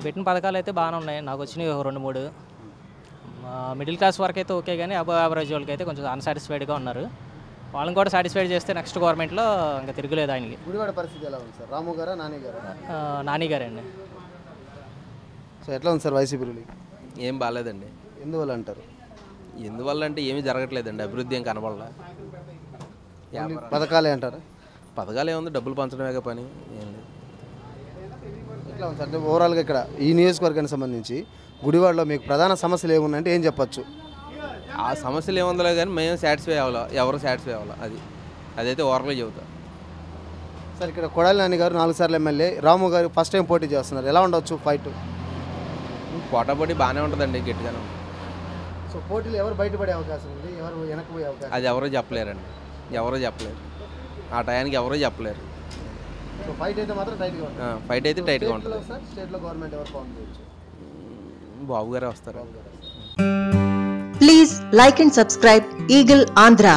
పెట్టిన పథకాలు అయితే బాగానే ఉన్నాయి, నాకు వచ్చినాయి 2-3. మిడిల్ క్లాస్ వరకు అయితే ఓకే, కానీ అబవ్ యావరేజ్ వాళ్ళకి అయితే కొంచెం అన్సాటిస్ఫైడ్గా ఉన్నారు. వాళ్ళని కూడా సాటిస్ఫైడ్ చేస్తే నెక్స్ట్ గవర్నమెంట్లో ఇంకా తిరగలేదు ఆయనకి. గుడివాడ పరిస్థితి ఎలా ఉంది సార్? రాము గారా, నాని గారా? నాని గారండి. సో ఎట్లా ఉంది సార్ వైసీపీ రూలింగ్? ఏం బాగాలేదండి. ఎందువల్ల అంటారు? ఎందువల్ల అంటే ఏమీ జరగట్లేదండి, అభివృద్ధి ఏం కనబడలే. పథకాలే అంటారు. పథకాలు ఏముంది, డబ్బులు పంచడమే పని, ఏం లేదు. ఎట్లా ఉంది సార్ అంటే ఓవరాల్గా ఇక్కడ ఈ నియోజకవర్గానికి సంబంధించి గుడివాడలో మీకు ప్రధాన సమస్యలు ఏమున్నాయంటే ఏం చెప్పచ్చు? ఆ సమస్యలు ఏముందో కానీ మేము సాటిస్ఫై అవ్వాలి, ఎవరు సాటిస్ఫై అవ్వాలి, అదైతే ఓవర్గా చెబుతా. సార్ ఇక్కడ కొడాలి నాని గారు 4 సార్లు ఎమ్మెల్యే, రాము గారు ఫస్ట్ టైం పోటీ చేస్తున్నారు, ఎలా ఉండొచ్చు ఫైట్? పోటాపోటీ బాగానే ఉంటుందండి, గట్టిగానే. సో పోటీలు ఎవరు బయటపడే అవకాశం ఉంది, ఎవరు వెనక్కిపోయే అవకాశం? అది ఎవరో చెప్పలేరండి, ఎవరో చెప్పలేరు, ఆ టయానికి ఎవరో చెప్పలేరు. సో ఫైట్ అయితే మాత్రం టైట్గా ఉంటుంది. ఫైట్ అయితే టైట్గా ఉంటుంది. స్టేట్లో గవర్నమెంట్ ఎవరు ఫామ్ చేయొచ్చు? బాబు గారే వస్తారు. Please like and subscribe Eagle Andhra.